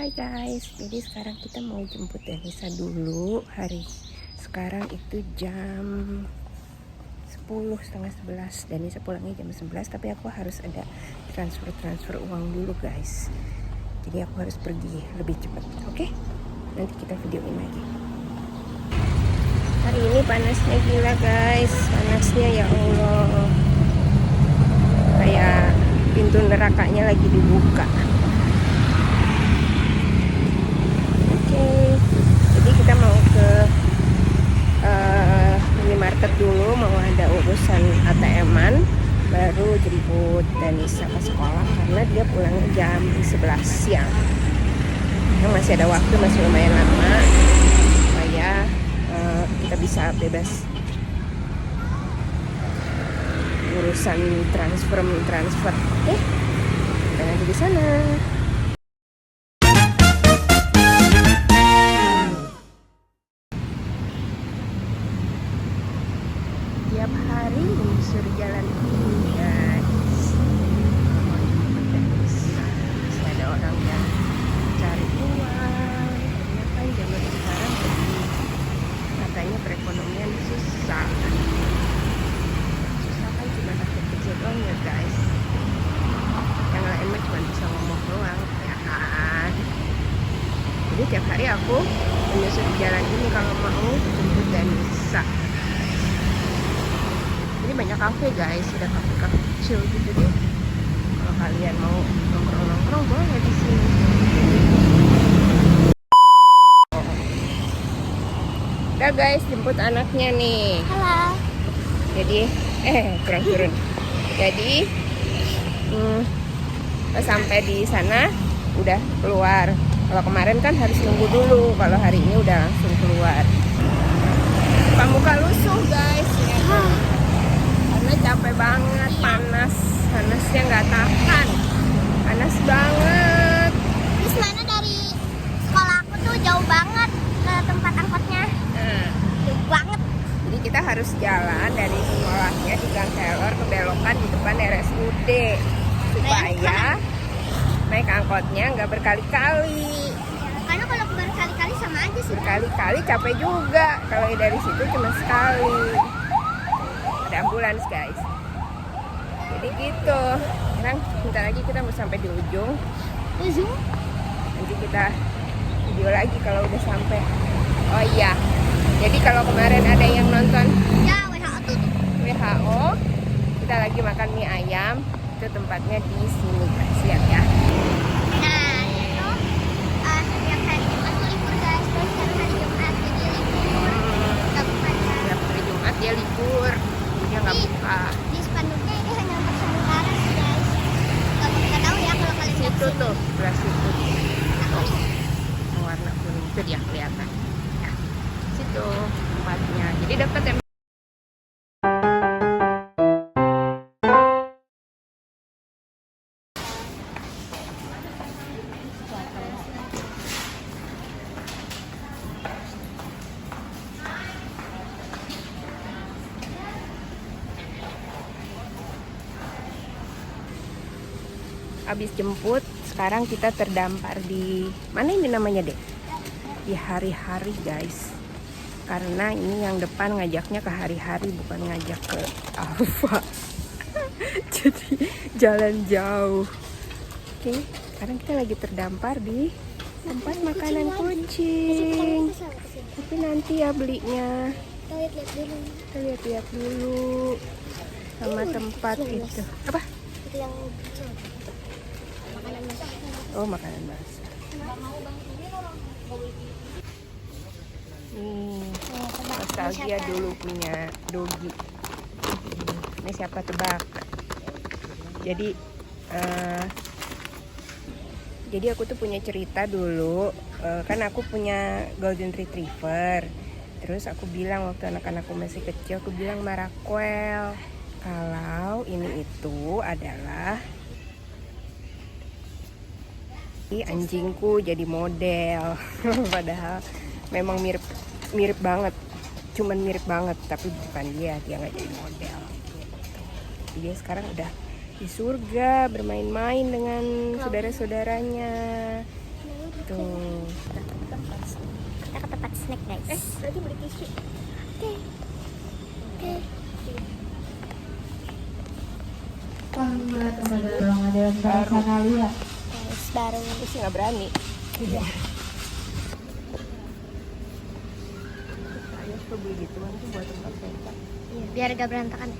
Hai guys, jadi sekarang kita mau jemput Danisa dulu. Sekarang itu jam 10, setengah 11. Danisa pulangnya jam 11, tapi aku harus ada transfer uang dulu guys. Jadi aku harus pergi lebih cepat, oke? Nanti kita videoin lagi. Hari ini panasnya gila guys, panasnya ya Allah. Kayak pintu nerakanya lagi dibuka. Jadi kita mau ke minimarket dulu, mau ada urusan ATM-an, baru jemput Danisa ke sekolah karena dia pulangnya jam 11 siang. Masih ada waktu, masih lumayan lama supaya kita bisa bebas urusan transfer. Oke, kita nanti di sana. Tiap hari menyusur jalan ini guys. Masih ada orang yang cari uang. Ya kan zaman sekarang katanya perekonomian susah. Susah kan cuma rakyat kecil doang ya guys. Yang lain mah cuma bisa ngomong doang ya kan. Jadi tiap hari aku menyusur jalan ini kalau mau jemput Danisa. Ini banyak kafe guys, ada kafe kecil gitu deh. Kalau kalian mau nongkrong boleh di sini. Udah guys, jemput anaknya nih. Halo. Jadi, kurang turun. Jadi, pas sampai di sana udah keluar. Kalau kemarin kan harus nunggu dulu. Kalau hari ini udah langsung keluar. Muka lusuh guys. Ya. Karena capek banget, panasnya nggak tahan, panas banget. Terus mana dari sekolah aku tuh jauh banget ke tempat angkotnya. Jauh banget. Jadi kita harus jalan dari sekolahnya di Gang Kelor ke belokan di depan RSUD supaya naik angkotnya nggak berkali-kali. Karena kalau berkali-kali sama aja sih. Berkali-kali capek juga. Kalau dari situ cuma sekali. Ada ambulans guys. Jadi gitu. Sekarang bentar lagi kita mau sampai di ujung. Nanti kita video lagi kalau udah sampai. Oh iya. Jadi kalau kemarin ada yang nonton Ya, WHO tutup. WHO, kita lagi makan mie ayam. Itu tempatnya di sini guys. Lihat ya. Nah, itu setiap hari Jumat tuh libur guys. Terus setiap hari Jumat jadi libur. Gak buka ya. Setiap hari Jumat dia libur. Dia nggak buka. Di spanduknya ini hanya untuk sementara sih guys. Gak tahu ya kalau kalian lihat Situ sini. tuh, sebelah situ. Aku nih. Warna kuning itu dia kelihatan. Ya, situ tempatnya. Jadi dekat ya. Habis jemput, sekarang kita terdampar di mana ini namanya deh? Di Hari-Hari guys. Karena ini yang depan ngajaknya ke Hari-Hari, bukan ngajak ke Alfa. Jadi jalan jauh. Oke, sekarang kita lagi terdampar di tempat makanan kucing. Tapi nanti ya belinya. Kita lihat-lihat dulu sama tempat itu. Apa? Itu yang makanan basah. Oh, makanan basah. Nostalgia dulu punya dogi. Ini siapa tebak? Jadi aku tuh punya cerita dulu. Kan aku punya golden retriever. Terus aku bilang waktu anak-anakku masih kecil, aku bilang Maraquel. Kalau ini itu adalah anjingku jadi model. Padahal memang mirip banget, cuman mirip banget, tapi bukan dia nggak jadi model gitu. Dia sekarang udah di surga bermain-main dengan saudara-saudaranya. Tuh, kita ke tempat snack. Kita ke tempat snack guys. Lagi beli tisu. Oke. Oke. Guys, baru. Aku sih nggak berani. Iya. Saya suka beli gituan tuh buat tempat pentas. Iya, biar gak berantakan.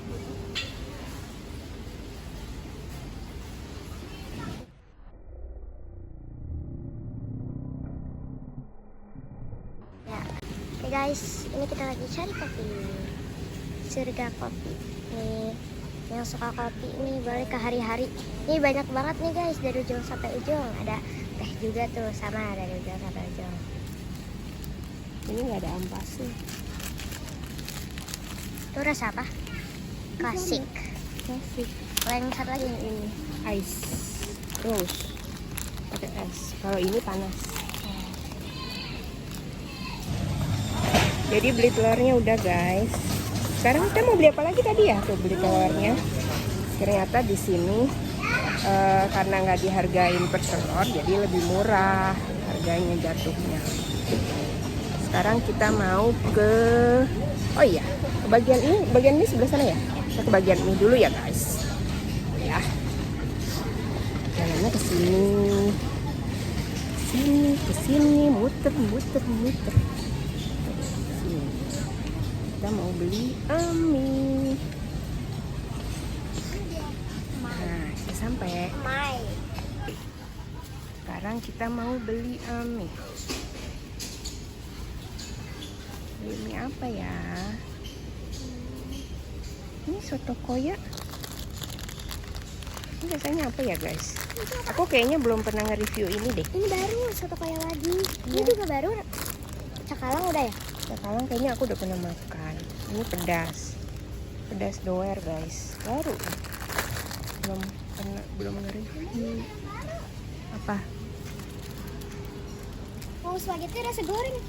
Ya, oke guys, ini kita lagi cari kopi. Surga kopi. Nih, yang suka kopi ini boleh ke hari-hari. Ini banyak banget nih guys, dari ujung sampai ujung. Ada teh juga tuh, sama dari ujung sampai ujung. Ini nggak ada ampasnya. Itu rasa apa? Klasik. Klasik. Kalau yang satu lagi Ini ice rose pakai es. Kalau ini panas. Jadi beli telurnya udah guys. Sekarang kita mau beli apa lagi tadi ya? Tuh beli telurnya. Ternyata di sini karena nggak dihargain per telur, jadi lebih murah harganya jatuhnya. Sekarang kita mau ke, oh iya, ke bagian ini sebelah sana ya. Kita ke bagian ini dulu ya guys. Ya, jalannya ke sini, ke sini, muter. Sini. Kita mau beli mie. Nah, kita sampai. Sekarang kita mau beli mie. Beli mie apa ya? Ini soto koya. Ini rasanya apa ya guys? Aku kayaknya belum pernah nge-review ini deh. Ini baru soto kayak lagi. Ini Iya. juga baru. Cakalang udah ya? Sekarang kayaknya aku udah pernah makan. Ini pedas doer guys, baru. Belum nge-review. Apa? Oh, spaghetti rasa goreng.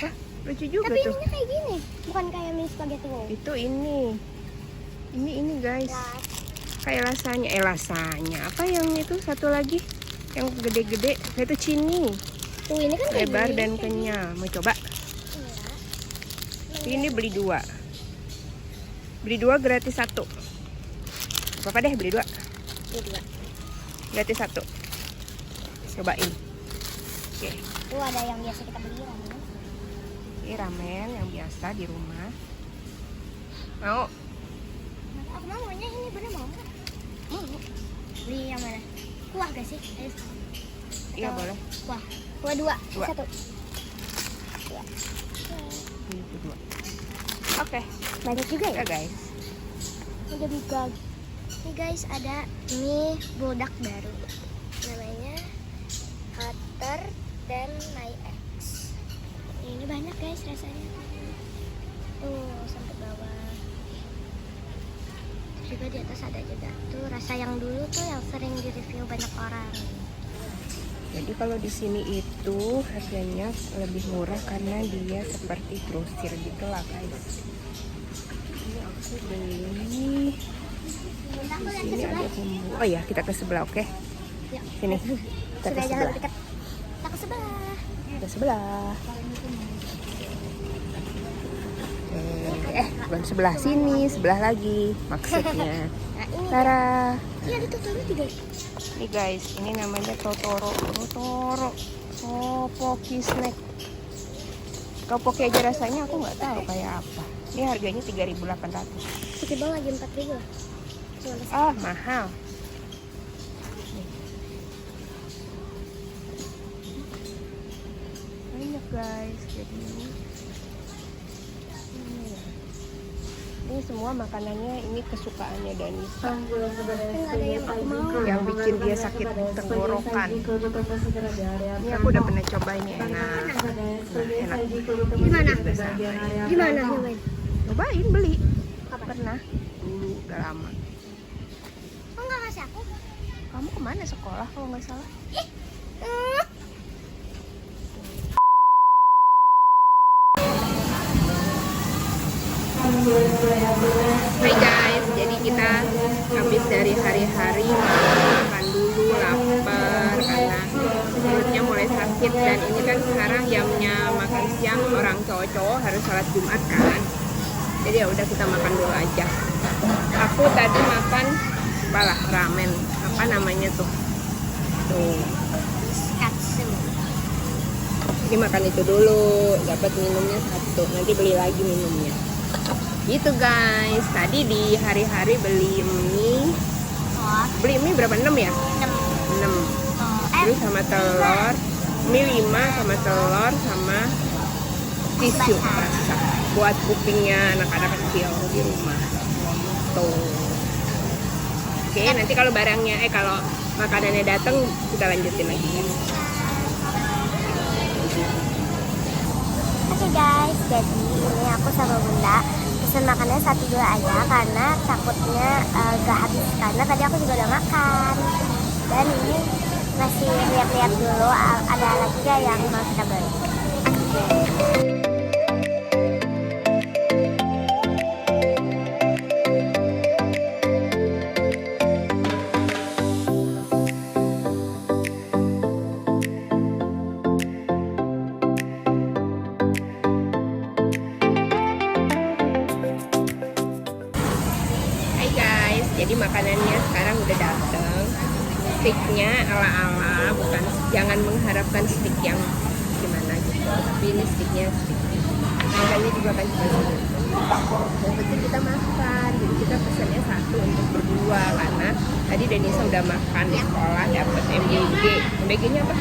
Wah, lucu juga Tapi tuh. ininya kayak gini, bukan kayak mie spaghetti wow. Itu ini guys. Kayak rasanya. Apa yang itu satu lagi? Yang gede-gede, itu cini. Tuh ini kan kayak Lebar gini, dan kayak kenyal. Mau coba? gini. Ini beli 2. Beli 2 gratis 1. Apa deh beli 2. Ini dua. Gratis 1. Cobain. Oke. Tuh ada yang biasa kita beli ramen. Ini ramen yang biasa di rumah. Mau? Aku maunya ini bener mau nggak? Mau. Beli yang mana? Kuah gak sih? Iya Atau boleh. Kuah. Kuah 2. Dua. 1. Ya. Ini 2. Oke. Banyak juga ya? Ya guys. Udah buka. Nih guys, ada mie bodak baru. Namanya Cutter dan My Ex. Ini banyak guys rasanya. Tuh sampai bawah. Terus juga di atas ada juga. Tuh rasa yang dulu tuh yang sering di-review banyak orang. Jadi kalau di sini itu harganya lebih murah karena dia seperti grosir gitu lah guys. Ini aku beli. Di sini ada bumbu. Oh ya, kita ke sebelah, oke? Ya. Sini. Kita ke Sudah jalan sebelah. dekat. Kita ke sebelah. Ke sebelah. Bukan sebelah sini, sebelah lagi maksudnya. Nah ini. Tara. Iya ada Totoro tidak? Ini guys, ini namanya Totoro. Topoki snack. Topoki aja rasanya aku nggak tahu kayak apa. Ini harganya 3.800. Di bawah lagi 4.000. Ah, mahal. Banyak guys, jadi ini semua makanannya ini kesukaannya Danisa. Nggak ada yang aku mau. Yang bikin dia sakit tenggorokan. Ini aku udah pernah coba, ini enak. Enak. Gimana? Udah sabar. Gimana nyobain? Cobain beli. Pernah dulu, udah lama. Oh nggak ngasih aku? Kamu kemana sekolah kalau nggak salah? Hai guys, jadi kita habis dari hari-hari makan dulu, lapar karena perutnya mulai sakit. sakit dan ini kan sekarang jamnya makan siang orang cowok-cowok harus sholat Jumat kan. Jadi ya udah kita makan dulu aja. Aku tadi makan apalah ramen, apa namanya tuh? Tuh. Katsu. Jadi makan itu dulu, dapat minumnya satu, nanti beli lagi minumnya. Gitu guys. Tadi di hari-hari beli mie. Beli mie berapa? 6 ya? 6. Terus sama telur, mie 5 sama telur sama tisu basah buat kupingnya anak-anak kecil di rumah. Tuh. Oke, nanti kalau barangnya kalau makanannya datang kita lanjutin lagi. Oke guys, jadi ini aku sama Bunda pesen makannya 1-2 aja karena takutnya gak habis, karena tadi aku juga udah makan. Dan ini masih lihat-lihat dulu ada lagi gak yang mau kita beli. Hai guys, jadi makanannya sekarang udah dateng. Steaknya ala-ala, bukan, jangan mengharapkan steak yang gimana gitu, tapi ini steaknya harganya juga kan cuma segitu. Yang penting kita makan, jadi kita pesannya 1 untuk berdua karena tadi Denisa udah makan di sekolah dapet MBG. MBG-nya apa?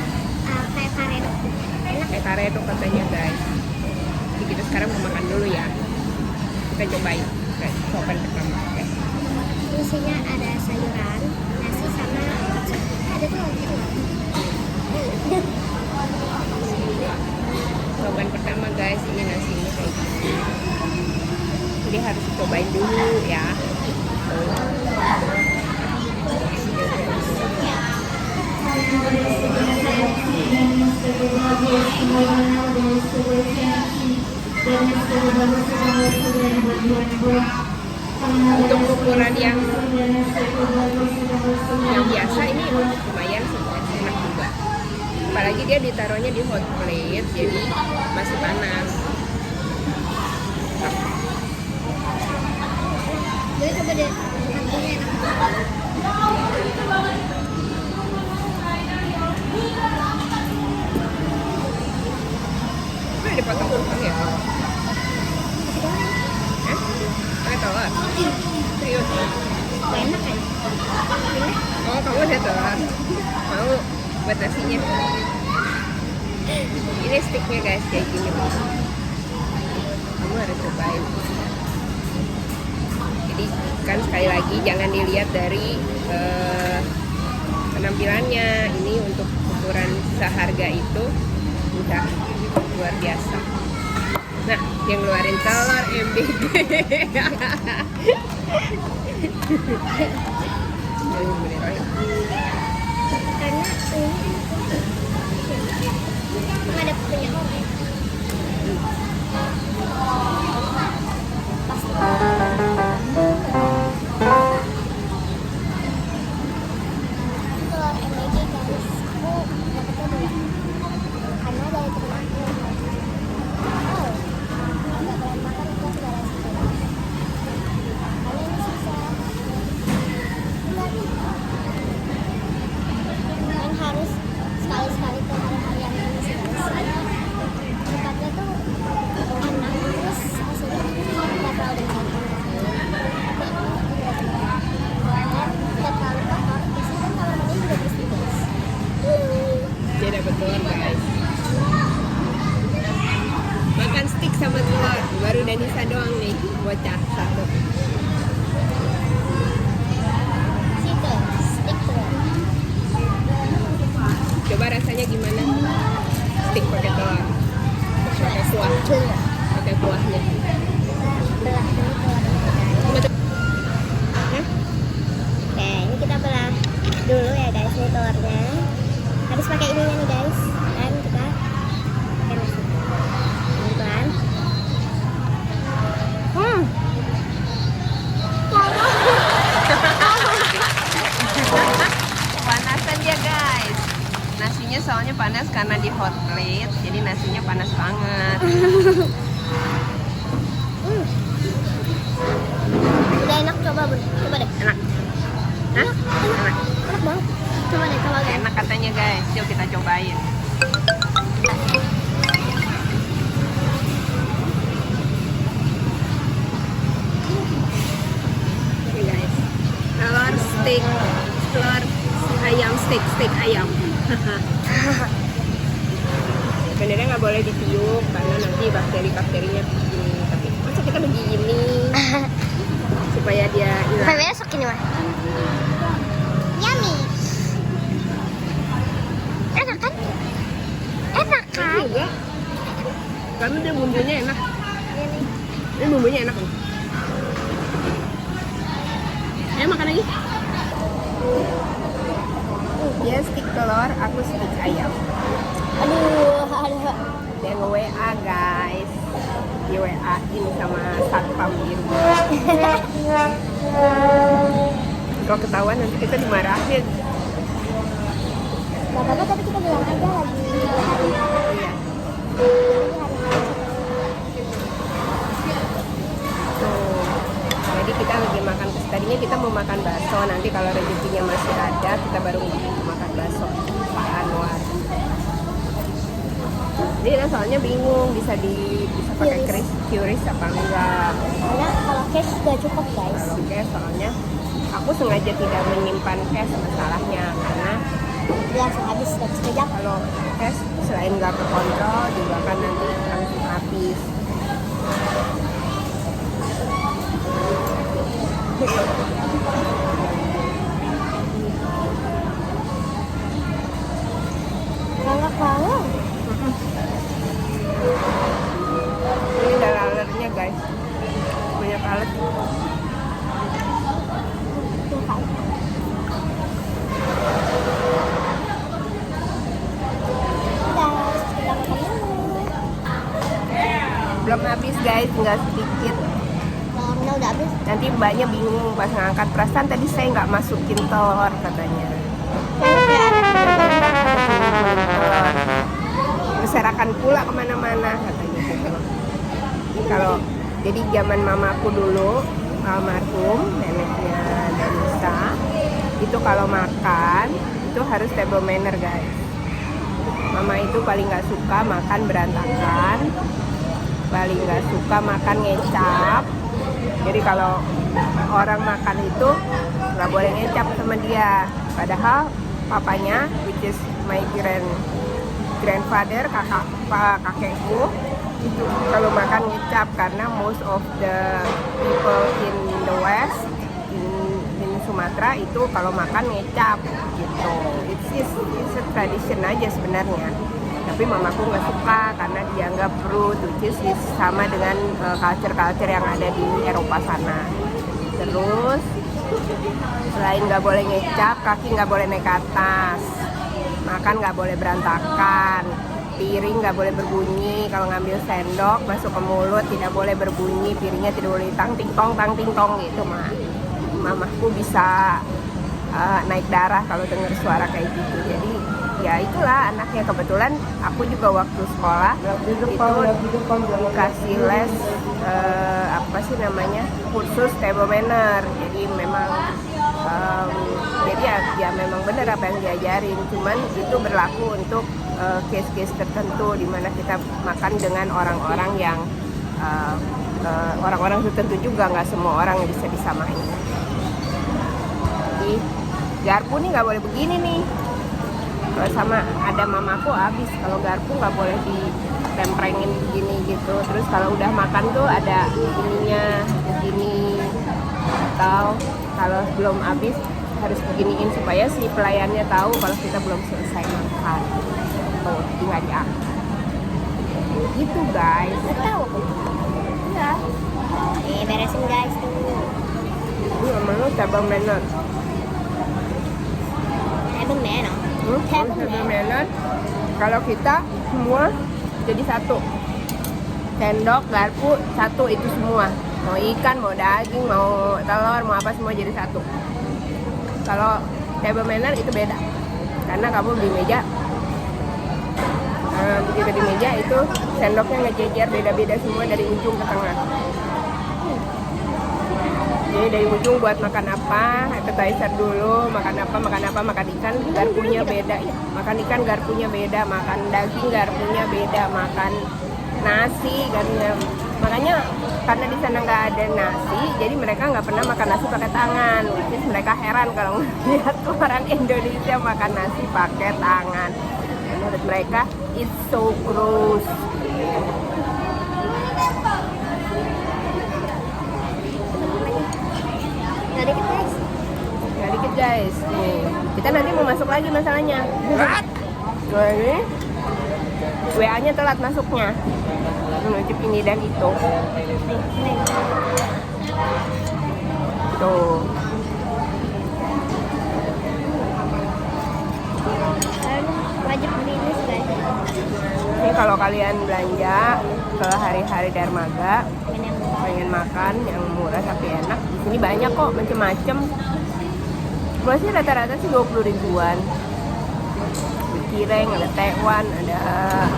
Kayak karedo. Enak. Kayak karedo katanya guys. Jadi kita sekarang mau makan dulu ya. Kita cobain sopan pertama. Oke. Isinya ada sayuran, nasi sama ada tuh Soban pertama guys, ini nasinya kayak gini. Jadi harus cobain dulu ya. Untuk ukuran yang biasa ini lumayan sih guys, enak juga. Apalagi dia ditaruhnya di hot plate, jadi masih panas. jadi coba deh satunya enak. Ini dipotong-potong ya? Hah? Pakai telur? Serius? Enak kan? Oh, kamu udah telur? Mau buat nasinya? Ini sticknya guys, kayak gini. Kamu harus cobain. Jadi kan sekali lagi jangan dilihat dari penampilannya. Ini untuk ukuran seharga itu udah luar biasa. Nah, yang ngeluarin telur MBG. Karena ini ada punya orang. Telur MBG guys, aku dapetnya 2 karena dari teman aku. Oh, nggak boleh makan itu sudah rasa karena ini susah. Kan harus sekali-sekali ke hari-hari yang ini sih guys. Tempatnya tuh enak, terus hasilnya nggak terlalu banyak. Dan nggak terlalu kotor. Di sini kan kamar mandi juga bersih guys. Dia dapat telur guys. Makan stick sama telur. Baru Danisa doang nih, bocah satu. Situ, stick telur. Coba rasanya gimana? Stick pakai telur. Pakai kuah. Pakai kuahnya. Belah dulu telurnya. Hah? Oke, ini kita belah dulu ya guys, ini telurnya. Habis pakai ininya nih guys, dan kita pakai nasi. Pelan-pelan. Panasan ya guys. Nasinya soalnya panas karena di hot plate, jadi nasinya panas banget. Udah enak, coba bun, coba deh. Enak? Hah? Enak? Enak banget. Coba deh, coba deh. Enak katanya guys, yuk kita cobain. Oke guys, telur ayam, steak ayam. Sebenarnya nggak boleh ditiup karena nanti bakteri-bakterinya begini. Tapi masa kita begini supaya dia hilang. Sampai besok ini mah. Yummy. Enak kan? Enak kan? Juga karena dia bumbunya enak. Ini bumbunya enak nih. Ayo makan lagi. Dia stick telur, aku stick ayam. Aduh. Dan WA guys, di WA-in sama satpam di rumah. Kalau ketahuan nanti kita dimarahin. Gak apa-apa, tapi kita bilang aja lagi hari. Iya. Tuh. Jadi kita lagi makan, tadinya kita mau makan bakso, nanti kalau rezekinya masih ada kita baru makan bakso Pak Anwar. Jadi kita soalnya bingung bisa pakai QRIS apa enggak. Karena kalau cash gak cukup guys. Kalau cash soalnya aku sengaja tidak menyimpan cash masalahnya karena Dia langsung habis sekejap. kalau cash selain nggak terkontrol juga kan nanti langsung habis. Banyak banget. Ini ada lalernya guys, banyak alat. Tuh kan. Guys, kita makan dulu. Belum habis guys, tinggal sedikit. Telurnya udah habis. Nanti mbaknya bingung pas ngangkat, perasaan tadi saya nggak masukin telur katanya. Telur berserakan pula kemana-mana katanya gitu. Kalau jadi zaman mamaku dulu almarhum neneknya Danisa itu kalau makan itu harus table manner guys. Mama itu paling nggak suka makan berantakan, paling nggak suka makan ngecap. Jadi kalau orang makan itu nggak boleh ngecap sama dia. Padahal papanya, which is my grandfather, kakekku, itu kalau makan ngecap karena most of the people in the west, in Sumatera itu kalau makan ngecap gitu. It's a tradition aja sebenarnya. Tapi mamaku nggak suka karena dianggap rude, which is sama dengan culture-culture yang ada di Eropa sana. Terus selain nggak boleh ngecap, kaki nggak boleh naik ke atas, makan nggak boleh berantakan, piring nggak boleh berbunyi, kalau ngambil sendok masuk ke mulut tidak boleh berbunyi, piringnya tidak boleh tang ting tong gitu mah. Mamaku bisa naik darah kalau dengar suara kayak gitu. Jadi ya itulah anaknya. Kebetulan aku juga waktu sekolah itu dikasih les apa sih namanya, kursus table manner. Jadi memang jadi ya memang benar apa yang diajarin, cuman itu berlaku untuk case-case tertentu di mana kita makan dengan orang-orang yang orang-orang tertentu juga, nggak semua orang yang bisa disamain. Jadi garpu nih nggak boleh begini nih. Kalau sama ada mamaku habis, kalau garpu nggak boleh ditemprengin begini gitu. Terus kalau udah makan tuh ada ininya begini, atau kalau belum habis harus beginiin supaya si pelayannya tahu kalau kita belum selesai makan. Tuh, tinggal diangkat. Gitu guys. Tahu aku. Ya. Beresin guys tuh. Ini namanya table manner. Table manner. Table manner. Kalau kita semua jadi satu. Sendok, garpu, satu itu semua. Mau ikan, mau daging, mau telur, mau apa semua jadi satu. Kalau table manner itu beda. Karena kamu di meja begitu di meja itu sendoknya ngejejer beda-beda semua dari ujung ke tengah. Jadi dari ujung buat makan apa, appetizer dulu, makan ikan, garpunya beda ya. Makan ikan garpunya beda, makan daging garpunya beda, makan nasi garpunya. Makanya karena di sana nggak ada nasi, jadi mereka nggak pernah makan nasi pakai tangan. Which is mereka heran kalau lihat orang Indonesia makan nasi pakai tangan. Menurut mereka it's so gross. Nggak dikit guys. Nih, kita nanti mau masuk lagi masalahnya. Nah, ini WA-nya telat masuknya. Menuju ini dan itu. Tuh. Wajib minus guys. Ini kalau kalian belanja ke hari-hari dermaga, pengen makan yang murah tapi enak, di sini banyak kok macem-macem. Mulai sih rata-rata sih 20 ribuan. Ada kireng, ada tekwan, ada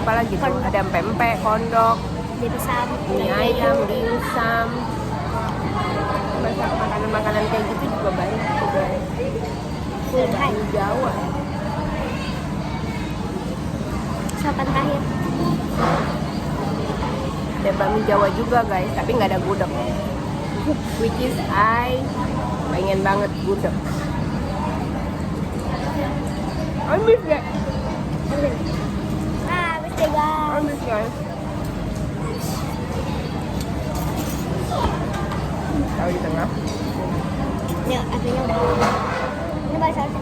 apa lagi tuh? Ada pempek, kondok, Dimsum, mie ayam, dimsum. Masak makanan-makanan kayak gitu juga banyak tuh guys. Bakmi Jawa. Sopan terakhir. Ada bakmi Jawa juga guys, tapi nggak ada gudeg. Which is I pengen banget gudeg. Habis ya? Habis deh guys. Habis guys. Tahu di tengah. Yuk, akhirnya udah. Ini balik salsa.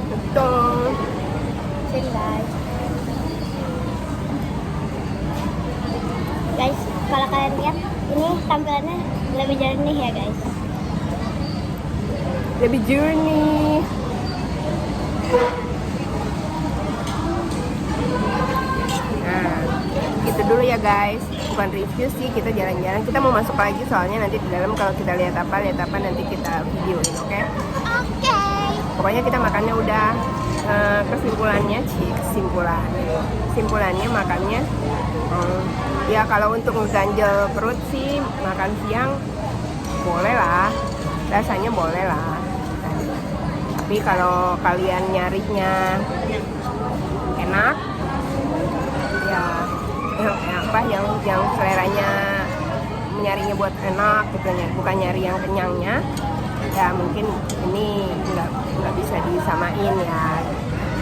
Betul. Sini guys. Guys, kalau kalian lihat ini tampilannya lebih jernih ya guys. Lebih jernih. Nah, gitu dulu ya guys. Bukan review sih, kita jalan-jalan. Kita mau masuk lagi soalnya nanti di dalam kalau kita lihat apa nanti kita videoin, oke? Oke. Pokoknya kita makannya udah kesimpulannya makannya ya kalau untuk ngeganjel perut sih makan siang boleh lah, rasanya boleh lah. Tapi kalau kalian nyarinya enak ya yang seleranya nyarinya buat enak gitu, bukan nyari yang kenyangnya ya, mungkin ini nggak bisa disamain ya.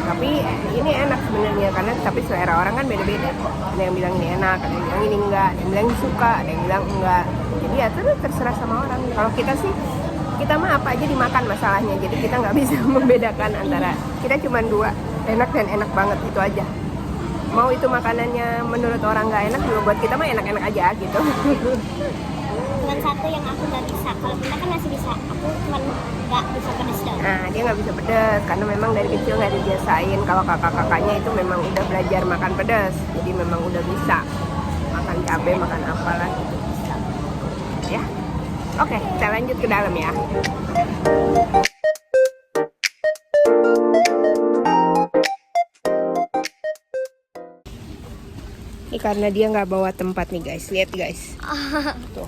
Tapi ini enak sebenarnya karena tapi selera orang kan beda-beda. Ada yang bilang ini enak, ada yang bilang ini enggak, ada yang bilang suka, ada yang bilang enggak. Jadi ya terserah sama orang. Kalau kita sih kita mah apa aja dimakan masalahnya. Jadi kita nggak bisa membedakan antara kita cuma dua, enak dan enak banget itu aja. Mau itu makanannya menurut orang nggak enak juga buat kita mah enak-enak aja gitu. Cuman satu yang aku nggak bisa. Kalau kita kan masih bisa. Aku cuman nggak bisa pedas dong. Nah, dia nggak bisa pedas karena memang dari kecil nggak dibiasain. Kalau kakak-kakaknya itu memang udah belajar makan pedas, jadi memang udah bisa makan cabai, makan apalah gitu bisa. Ya, oke, kita lanjut ke dalam ya. Ini karena dia nggak bawa tempat nih guys, lihat guys. Tuh.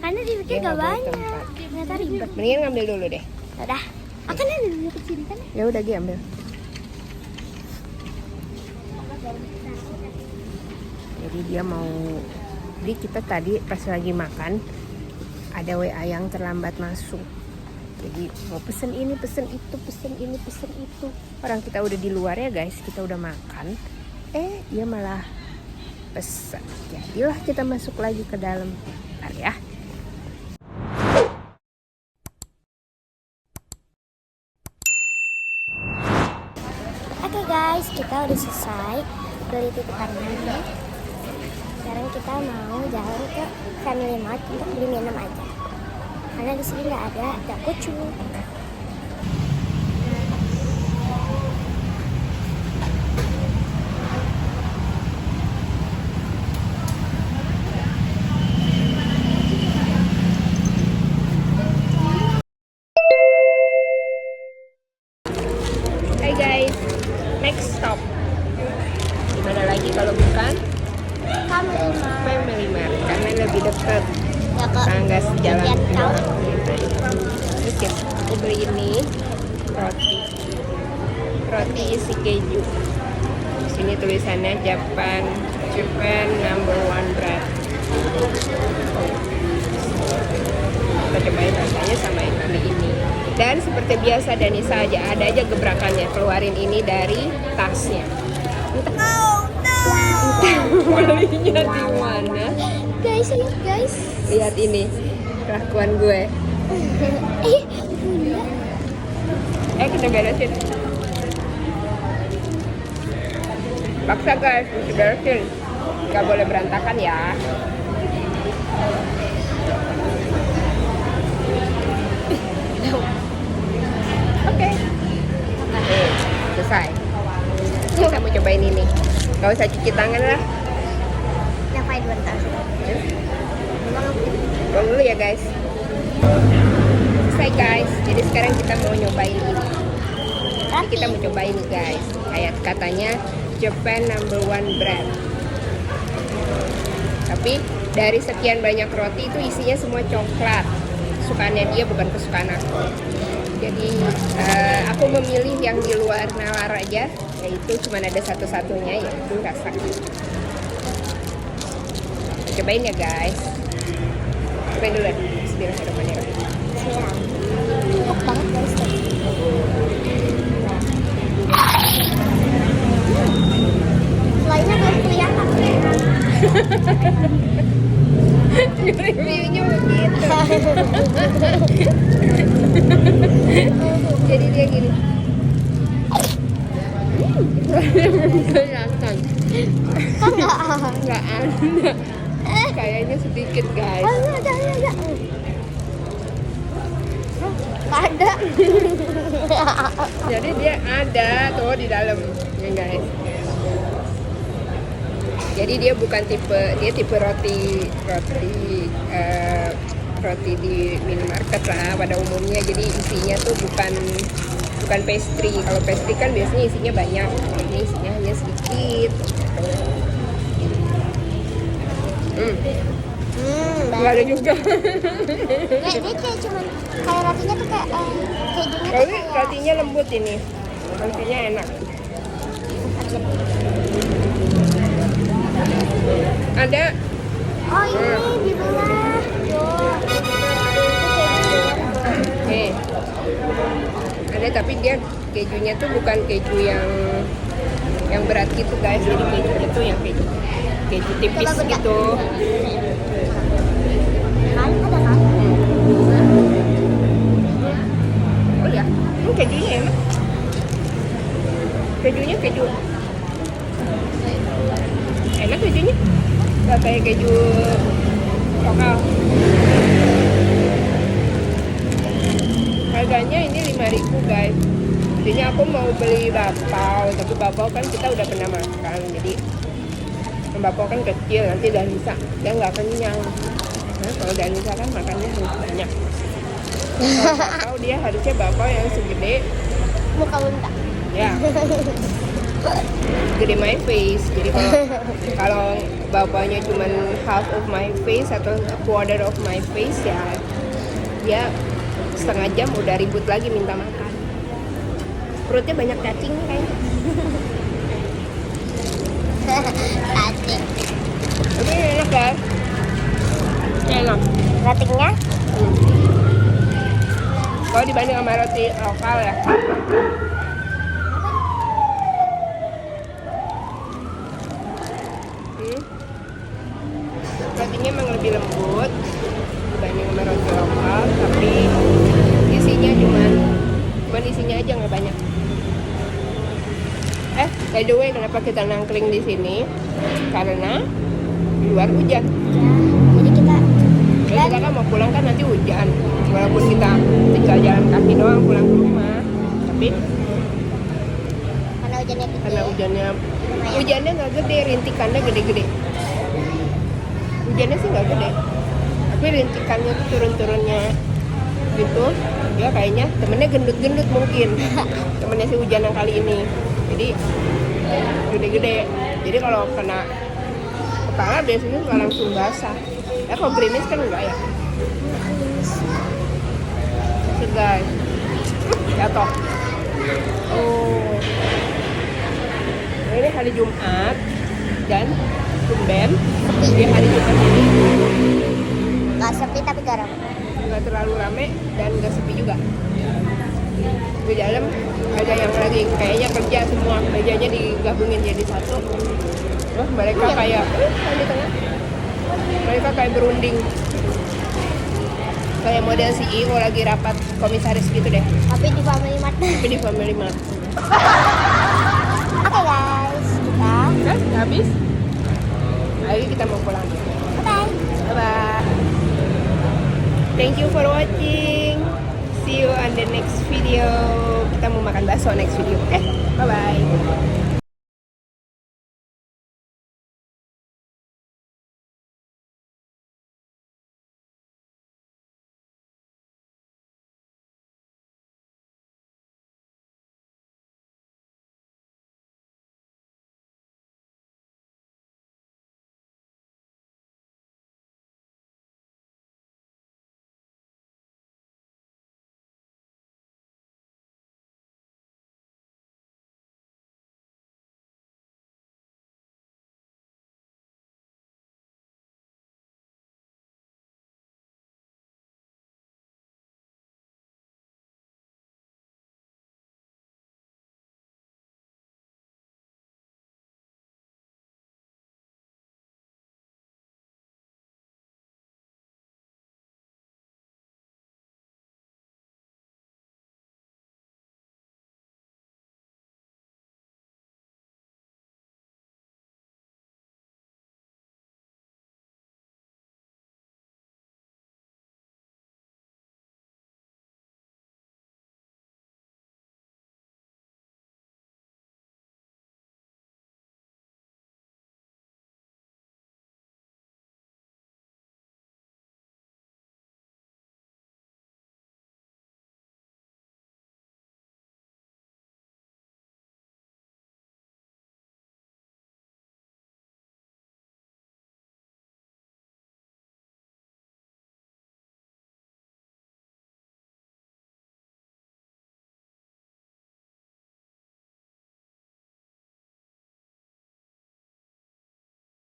Karena dipikir Dia gak bawa banyak. tempat. Ternyata ribet. Mendingan ngambil dulu deh. Udah. Akan ada dulu kecil kan? Ya udah Gi, ambil. Jadi dia mau, jadi kita tadi pas lagi makan ada WA yang terlambat masuk. Jadi mau pesen ini, pesen itu, pesen ini, pesen itu. Orang kita udah di luar ya guys, kita udah makan. Dia malah pesen. Jadilah kita masuk lagi ke dalam. Bentar ya. Oke guys, kita udah selesai beli titipannya. Sekarang kita mau jalan ke Family Mart untuk beli minum aja. Karena di sini nggak ada kucu. Hai guys, next stop Mana lagi kalau bukan Family Mart. Family Mart karena lebih dekat, Ya kok. tangga sejalan Lihat juga. kau. Terus aku beli ini roti isi keju. Di sini tulisannya Japan #1 bread. Kita cobain rasanya sama yang kali ini. Dan seperti biasa Danisa ada aja gebrakannya, keluarin ini dari tasnya. Belinya di mana? Guys, lihat guys. Lihat ini kelakuan gue. Kita beresin. Paksa guys, mesti beresin. Gak boleh berantakan ya. Oke. Selesai. Kita mau cobain ini. Gak usah cuci tangan lah. Ngapain bentar? Pulang dulu ya guys. Selesai guys. Jadi sekarang kita mau nyobain ini. Jadi kita mau cobain nih guys. Kayak katanya Japan #1 bread. Tapi dari sekian banyak roti itu isinya semua coklat. Kesukaannya dia bukan kesukaan aku. Jadi aku memilih yang di luar nalar aja. Yaitu cuma ada satu-satunya, yaitu rasa. Cobain ya guys. Cobain dulu. Bismillahirrahmanirrahim. Empuk banget guys. Selainnya belum kelihatan. Reviewnya begitu. Jadi dia gini. Kelihatan. Nggak ada. Kayaknya sedikit guys. Ada. Jadi dia ada tuh di dalam ya guys. Jadi dia bukan tipe roti di minimarket lah pada umumnya. Jadi isinya tuh bukan pastry. Kalau pastry kan biasanya isinya banyak. Ini isinya hanya sedikit. Nggak ada juga. Dia kayak cuman kayak rotinya tuh kayak kejunya tuh Tapi kayak rotinya lembut ini. Rotinya enak. Ada. oh ini di bawah. Nih. Ada tapi dia kejunya tuh bukan keju yang berat gitu guys. Jadi kejunya tuh yang keju tipis Coba buka. gitu. Kan ada kan? Oh ya, ini kejunya enak. Kejunya keju enak kejunya. Gak kayak keju lokal. Harganya ini 5.000 guys. Jadinya aku mau beli bakpao, tapi bakpao kan kita udah pernah makan. Jadi bakpao kan kecil, nanti Danisa dia nggak kenyang. Nah, kalau Danisa kan makannya harus banyak. Kalau bakpao dia harusnya bakpao yang segede Muka unta. ya gede my face. Jadi kalau bapaknya cuma half of my face atau a quarter of my face ya dia setengah jam udah ribut lagi minta makan. Perutnya banyak cacing kayaknya. Cacing. Tapi enak guys. Enak. Rotinya? Kalau dibanding sama roti lokal ya. Rotinya emang lebih lembut dibanding sama roti lokal, tapi isinya cuman isinya aja nggak banyak. By the way, kenapa kita nangkring di sini? Karena di luar hujan. Jadi kita Jadi kita kan mau pulang kan nanti hujan. Walaupun kita tinggal jalan kaki doang pulang ke rumah, tapi karena hujannya gede. karena hujannya nggak gede, rintikannya gede-gede. Hujannya sih nggak gede, tapi rintikannya tuh turun-turunnya gitu. Dia kayaknya temennya gendut-gendut mungkin. Temennya si hujan yang kali ini. Jadi gede-gede. Jadi kalau kena kepala biasanya nggak langsung basah. Ya kalau gerimis kan enggak ya. Tuh guys, jatuh. Oh, ini hari Jumat dan tumben di hari Jumat ini Nggak sepi tapi garam. nggak terlalu rame dan nggak sepi juga. Di dalam ada yang lagi kayaknya kerja semua, mejanya digabungin jadi satu. Wah, mereka kayak di tengah. Mereka kayak berunding. Kayak model CEO lagi rapat komisaris gitu deh. Tapi di Family Mart. Tapi di Family Mart. Oke guys, kita Kan habis. Ayo kita mau pulang. bye. Bye. Thank you for watching. See you on the next video. Kita mau makan bakso next video. Bye bye.